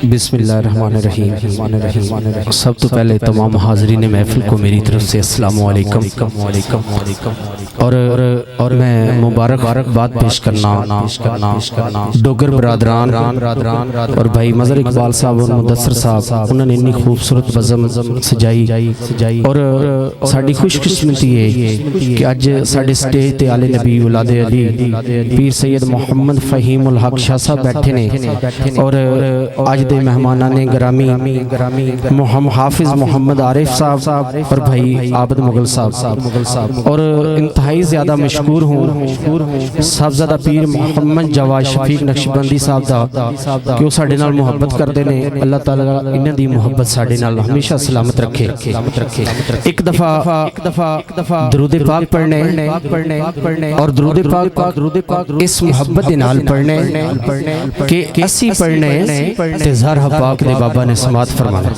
बिस्मिल्लाहिर्रहमानिर्रहीम। सब तो पहले तमाम हाज़रीन महफिल को मेरी तरफ से अस्सलामु अलैकुम और मैं मुबारकबाद पेश करना डोगर बरादरान और भाई मज़हर इकबाल साहब और मुदस्सर साहब, उन्होंने इतनी खूबसूरत बज़म सजाई और साड़ी खुशकिस्मती है कि अज साडे स्टेज ते आले नबी औलादे अली पीर सैयद मोहम्मद फ़हीमुल हक शाह साहब बैठे ने और आज दे मेहमाना ने ग्रामी हाफिज मोहम्मद आरिफ साहब और भाई आबद मुगल साहब और इंतहाई ज़्यादा मशकूर हूँ साहबजादा पीर मोहम्मद जवाद शफीक नक्शबंदी साहब दा कि वो साडे नाल मुहब्बत करते ने। अल्लाह ताला इन्हां दी मुहब्बत साडे नाल हमेशा सलामत रखे। एक दफ़ा दरूद पाक पढ़ने और दरूद पाक इस मुहब्बत दे नाल पढ़ने कि असी पढ़ने ते ज़हरा पाक दे बाबा ने समात फरमाना,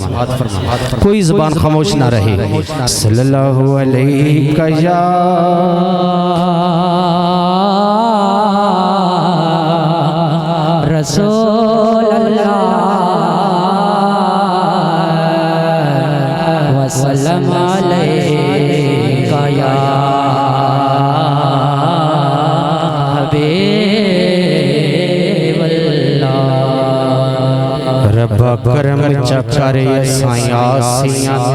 कोई ज़बान खामोश ना रहे। सल्लल्लाहु अलैहि या रसूल अल्लाह व सल्लम अलैका या रब्बा करम चकरे साया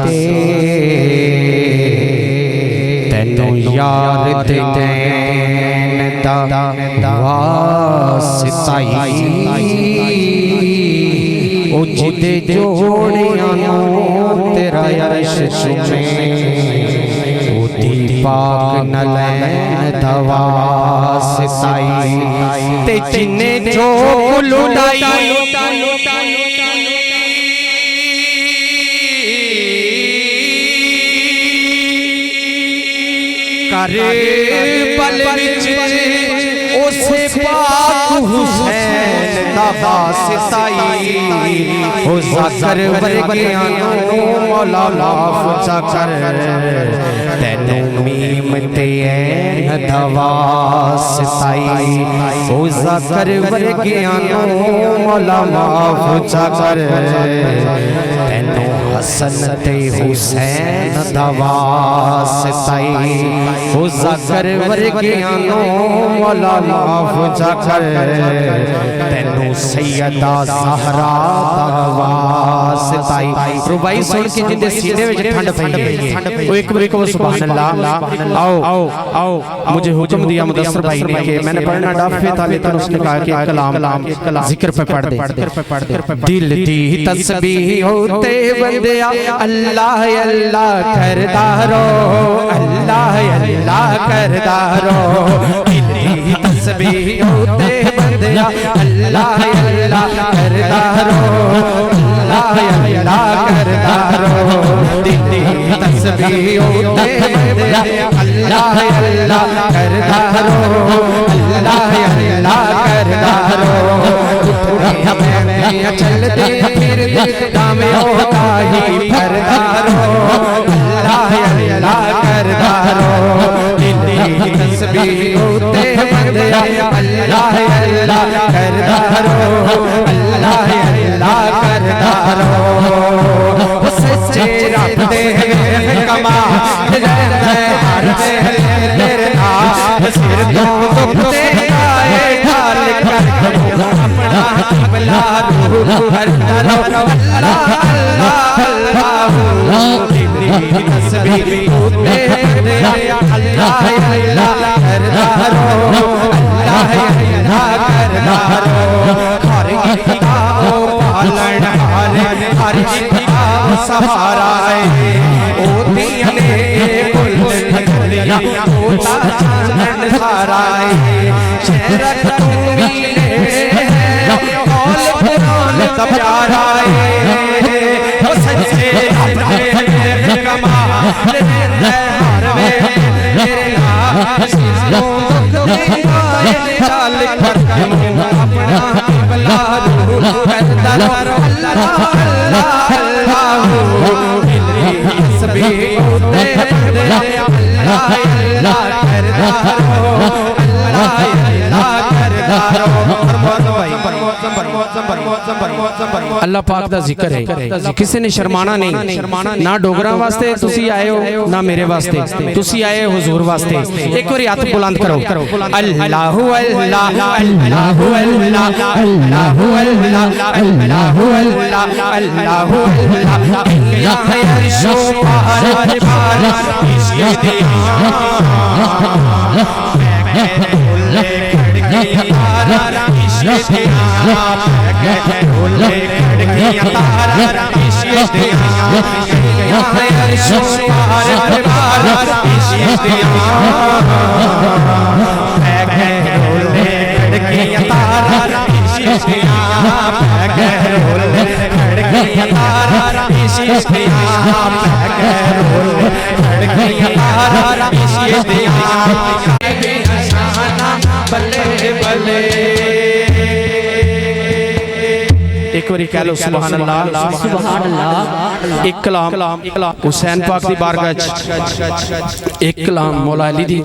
ते तेनू यार ते देन दा वास्ताई ओ जिदे जोड़ियां नू तेरा अर्श चुमे ओदी पाक न लैन दा वास्ताई ते जिन्ने जो लुटाई पल विच उसे पाक हुसैन दा वास्ताई ओ ज़कर वर्गियां नू मौला माफ चा कर तैनू मीम ते ऐन दा वास्ताई ओ ज़कर वर्गियां नू मौला माफ चा कर तैनू हसन ते हुसैन दा वास्ताई ओ ज़कर वर्गियां नू मौला माफ चा कर तैनू सैयदा ज़हरा दा वास्ताई। रुबाई सुन के जिंदे सीने विच ठंड पई है, ओ एक बार कहो सुभान अल्लाह। आओ मुझे हुक्म दिया मुदस्सर भाई ने कि मैंने पढ़ना डाफे था, लेकिन उसने कहा कि कलाम जिक्र पे पढ़ दे। दिल दी तस्बीह होते बंदिया अल्लाह अल्लाह करदा रो, अल्लाह अल्लाह करदा रो। दिल दी तस्बीह होते बंदिया अल्लाह अल्लाह करदा रो, अल्लाह अल्लाह करदा रो। दिल दी तस्बीह होते बंदिया अल्लाह अल्लाह करदा रो, अल्लाह अल्लाह करदा रो। चलते फिरते काम होता ही करदा रो, अल्लाह अल्लाह करदा रो। दिल दी तस्बीह होते बंदिया अल्लाह अल्लाह करदा रो, अल्लाह अल्लाह करदा रो। सच्चे रब दे कमाल रहंदा हर तेरे नाल सिर तो दुखते आए ढाल कर अपना कबला रूह हर तरफ अल्लाह अल्लाह अल्लाह। दिल दी तस्बीह होते बंदिया अल्लाह अल्लाह करदा रो, अल्लाह अल्लाह करदा रो। हर एक दा पालन हर एक दा सहारा है, ओदियां ने कुल दुनिया होता चांदन सारा है। शहर तू मिले कौल कुरान का प्यारा है, ओ सच्चे अपने कमाल रहंदा हर वे तेरे नाल सिरों दुख आए चाल कर अपना कबला रूह करदा रो, अल्लाह अल्लाह अल्लाह। दिल दी तस्बीह होते बंदिया अल्लाह अल्लाह करदा रो, अल्लाह अल्लाह करदा रो। अल्लाह पाक दा जिक्र है, किसी ने शर्माना नहीं, ना डोगरा वास्ते तुसी आए हो ना मेरे वास्ते, तुसी आए हुजूर वास्ते। एक बार हाथ बुलंद करो, अल्लाहु अल्लाह अल्लाहु अल्लाह अल्लाहु अल्लाह अल्लाहु अल्लाह अल्लाहु अल्लाह या अर्शो पार पार इसके दिया तारा इसके दिया बोले खिड़कियां तारा इसके दिया या अर्शो पार पार इसके दिया बोले खिड़कियां तारा इसके दिया बोले खिड़कियां तारा इसके दिया बोले खिड़कियां तारा इसके दिया बल्ले बल्ले। एक बार कह लो सुभान अल्लाह सुभान अल्लाह। एक कलाम हुसैन पाक दी बारगाह च, एक कलाम मौला अली दी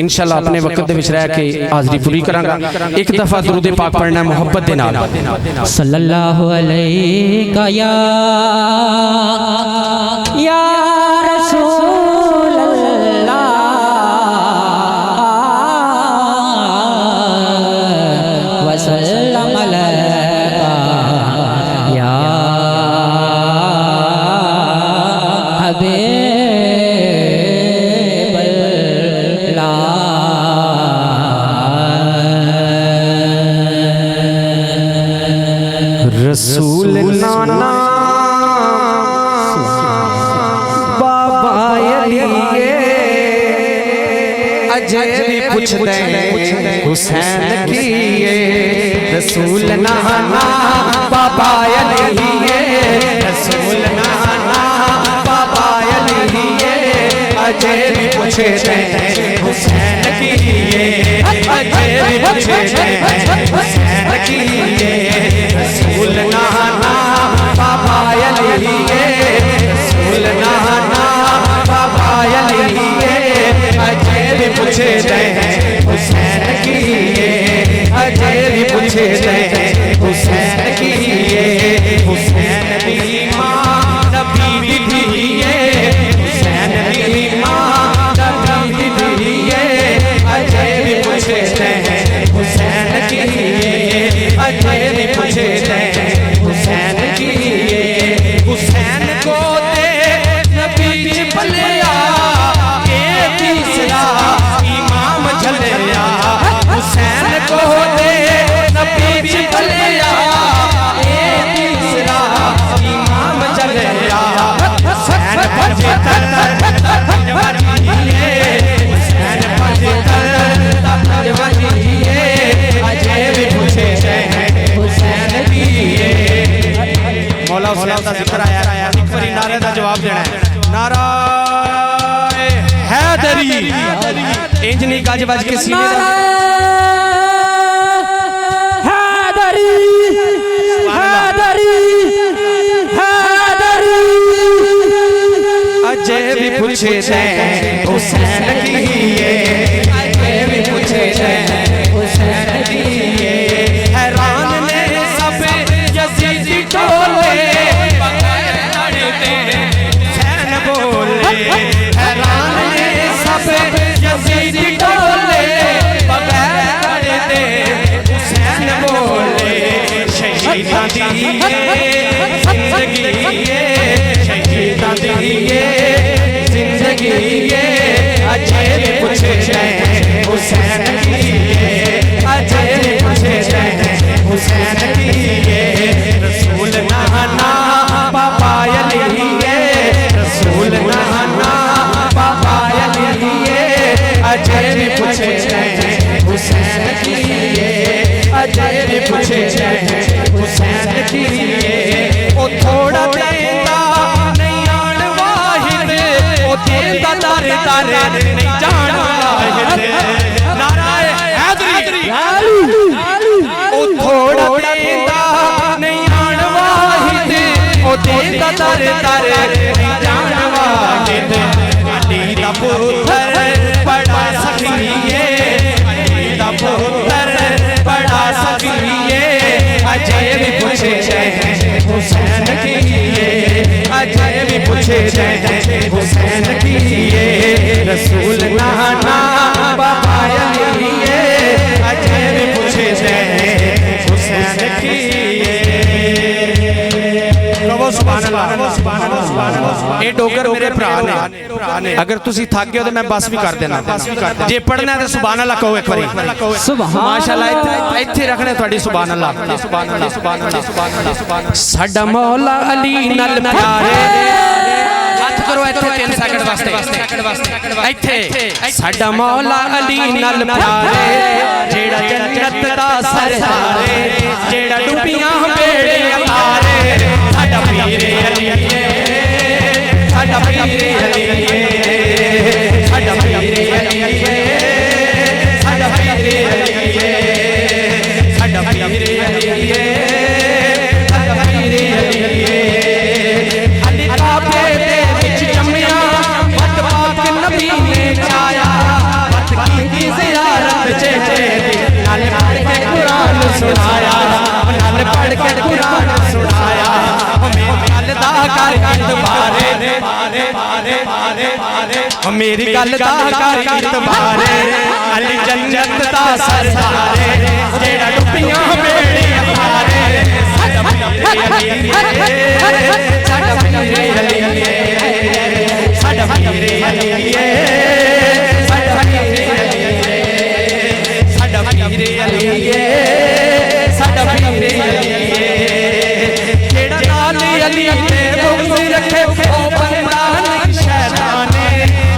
इंशाअल्लाह अपने वक्त दे विच रह के हाज़री पूरी करांगा। एक दफा दुरूद पाक पढ़ना मोहब्बत दे नाल। सल्लल्लाहु अलैका या रसूल अल्लाह वसल्लम अलैका या हबीब अल्लाह। रसूल नाना बाबा अली अजय भी पूछते हुसैन की रसूल नाना बाबा अली रसूल नाना बाबा अली अजय भी पूछते हुसैन की अजय भी पूछते हुसैन की रसूल नाना बाबा अली रसूल नाना बाबा अली अजय भी पूछते हुसैन की अजय भी पूछते हुसैन की हुसैन भी मां नबी भी हुसैन भी मां नबी भी अजय भी पूछते हुसैन की अजय भी पूछते हुसैन की हुसैन को दे नबी भलिया के तीसरा इमाम झलिया हुसैन को दे नबी भलिया के तीसरा इमाम झलिया हुसैन भजतर तजवरिए हुसैन भजतर तजवरिए अजय भी पूछते हुसैन की। मौला हुसैन का जिक्र आया, एक बार नारे का जवाब देना है, नारा हैदरी इंज नहीं गज बज के सीने दा हैदरी हैदरी हैदरी अजय भी पूछते हुसैन की अजय भी पूछते हुसैन की हैरान ने सब यजीदी टोले बगैर लड़ते हुसैन बोले हैरान ने सब यजीदी टोले बगैर लड़ते हुसैन बोले शहीदां दी जिंदगी शहीदां दी जिंदगी अजय भी पूछते हुसैन की अजय भी पूछते हुसैन की रसूल नाना बाबा अली रसूल नाना बाबा अली अजय भी पूछते हुसैन की अजय भी पूछते हुसैन की ओ थोड़ा देता नहीं आन वाहिद ओ देता दर दर नहीं जान वाहिद नाराए हैदरी ओ थोड़ा देता नहीं आन वाहिद ओ देता दर दर नहीं जान वाहिद अली दा पुत्र बड़ा सखिए अली दा पुत्र बड़ा सखिए अजय पूछे जय हुसैन की ये रसूल नाना बाबा अली ये अजय में पूछे जय हुसैन की ये ਇਹ ਡੋਗਰ ਮੇਰੇ ਭਰਾ ਨੇ ਅਗਰ ਤੁਸੀਂ ਥੱਕ ਗਏ ਹੋ ਤਾਂ ਮੈਂ ਬਸ ਵੀ ਕਰ ਦੇਣਾ ਜੇ ਪੜਨਾ ਹੈ ਤਾਂ ਸੁਭਾਨ ਅੱਲਾਹ ਕਹੋ ਇੱਕ ਵਾਰੀ ਮਾਸ਼ਾਅੱਲਾ ਇੱਥੇ ਰੱਖਣੇ ਤੁਹਾਡੀ ਸੁਭਾਨ ਅੱਲਾਹ ਸਾਡਾ ਮੌਲਾ ਅਲੀ ਨਾਲ ਪਿਆਰੇ ਹੱਥ ਕਰੋ ਇੱਥੇ 3 ਸੈਕਿੰਡ ਵਾਸਤੇ ਇੱਥੇ ਸਾਡਾ ਮੌਲਾ ਅਲੀ ਨਾਲ ਪਿਆਰੇ ਜਿਹੜਾ ਜੰਨਤ ਦਾ ਸਰਦਾਰੇ ਜਿਹੜਾ ਡੁੱਬੀਆਂ ਬੇੜੇ ਤਾਰੇ ਸਾਡਾ ਪੀਰੇ ਅਲੀ ਸਾਡਾ ਪੀਰੇ ਅਲੀ ਸਾਡਾ ਪੀਰੇ ਅਲੀ ਸਾਡਾ ਪੀਰੇ ਅਲੀ ਸਾਡਾ ਪੀਰੇ ਅਲੀ ਸਾਡਾ ਪੀਰੇ ਅਲੀ ਅਲੀ ਕਾਬੇ ਦੇ ਵਿੱਚ ਜੰਮਿਆ ਵਤ ਪਾਕ ਨਬੀ ਨੇ ਛਾਇਆ ਵਤ ਕੀਤੀ ਜ਼ਿਆਰਤ ਚ ਨਾਲੇ ਪੜ੍ਹ ਕੇ ਕੁਰਾਨ ਸੁਣਾਇਆ ਨਾਲੇ ਪੜ੍ਹ ਕੇ ਕੁਰਾਨ ਸੁਣਾਇਆ मेरी गल दा कर इतबारे अली जन्नत दा सरदारे जेड़ा डुबियां बेड़ियां तारे साडा पीरे अली साडा पीरे अली साडा पीरे अली साडा पीरे अली साडा पीरे अली साडा पीरे अली जेड़ा नाल अली ते बुग़्ज़ रखे ओ बंदा नहीं शैतान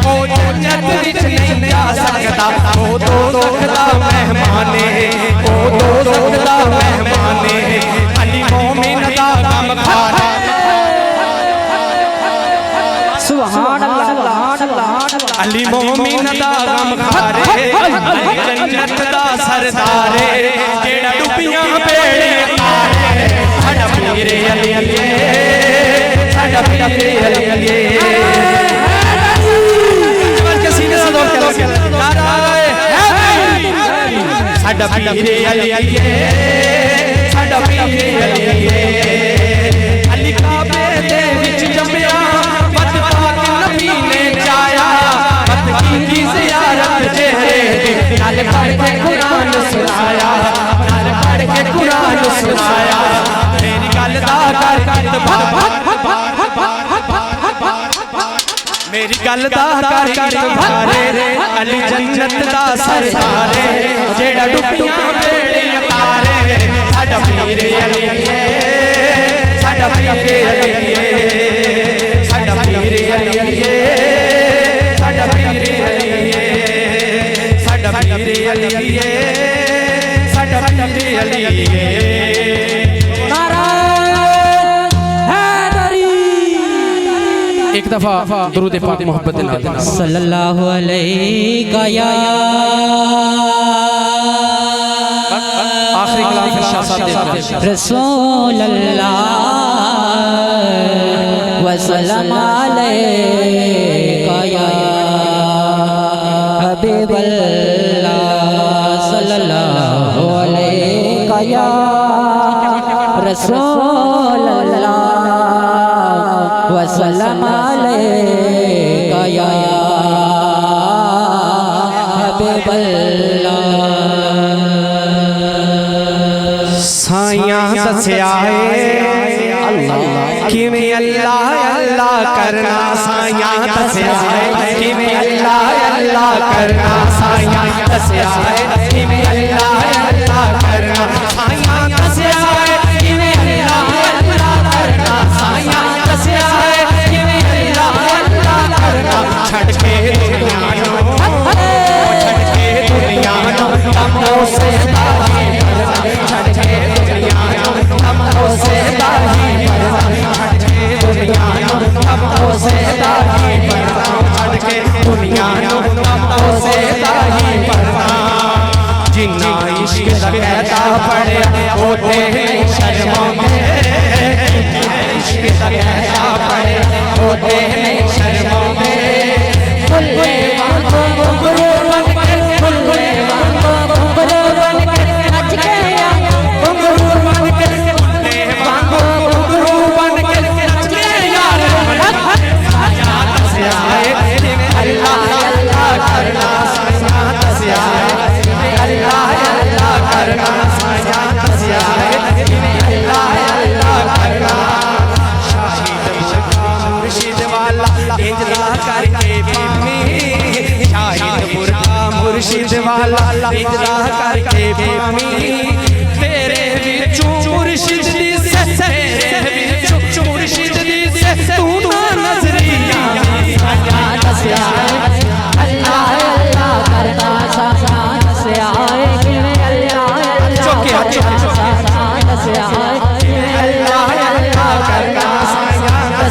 ओ जन्नत विच नहीं जा सकदा ओ दोज़ख दा मेहमान ओ दोज़ख दा मेहमान अली मोमिन दा गमखार सुभान अल्लाह अली मोमिन दा गमखार जन्नत दा सरदार जेड़ा डुबियां बेड़े तारे साडा पीरे अली साडा पीरे अली सीने से दौड़ के साडा पीरे अली साडा पीरे अली अली काबे दे विच जम्मिया वत पाक नबी ने जाया वत की ज़ियारत चेहरे नाल पढ़ के कुरान सुनाया नाल पढ़ के कुरान सुनाया मेरी गल दा कर मेरी गल दा कर भारे अली जन्नत दा सरदारे जेड़ा डुबियां बेड़ियां तारे साडा पीरे अली साडा पीरे अली साडा पीरे अली साडा पीरे अली साडा पीरे अली साडा पीरे अली एक दफा दुरूद पाक मोहब्बत नाल सल्लल्लाहु अलैहि या आखिरी कलाम फिर शाह साहब दे रसूल अल्लाह व सल्लम अलैका या हबीब अल्लाह सल्लल्लाहु अलैका या रसूल अल्लाह व सल्लम अलैका या हबीब अल्लाह साइयां दस्या है किवें अल्लाह अल्लाह करना साइयां दस्या है किवें अल्लाह अल्लाह करना साइयां दस्या है किवें अल्लाह अल्लाह करना साइयां दस्या है किवें अल्लाह अल्लाह करना साइयां दस्या है किवें अल्लाह अल्लाह करना छड़ के दुनिया तमो से ताही छड़ के दुनिया तमो से ताही छड़ के दुनिया तमो से ताही छड़ के दुनिया तमो से ताही जिन्ना इश्क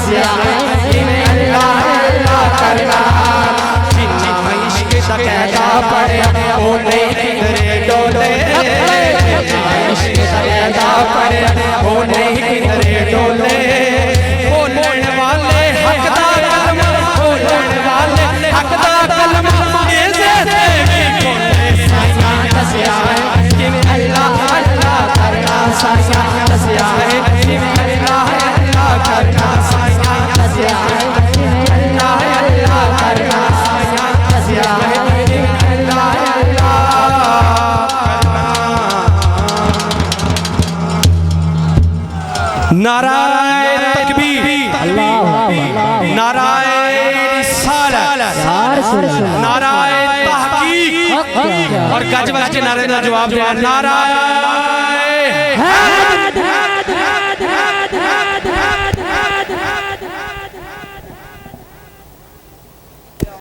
दसिया जिवें अल्लाह अल्लाह करना जिन्ना इश्क दा कैदा पढ़िया ओने किधरे डोले इश्क दा कैदा पढ़िया ओने किधरे डोले बोलण वाले हक दा कलमा बोलण वाले हक दा कलमा इसे तेरी बोले साया दसिया जिवें अल्लाह अल्लाह करना साया दसिया जिवें अल्लाह अल्लाह करना साया दसिया जिवें अल्लाह अल्लाह करना साया दसिया जिवें अल्लाह अल्लाह नाराए तकबीर नाराए रिसालत नाराए तहकीक और गज बज के नारे का जवाब दिया नाराए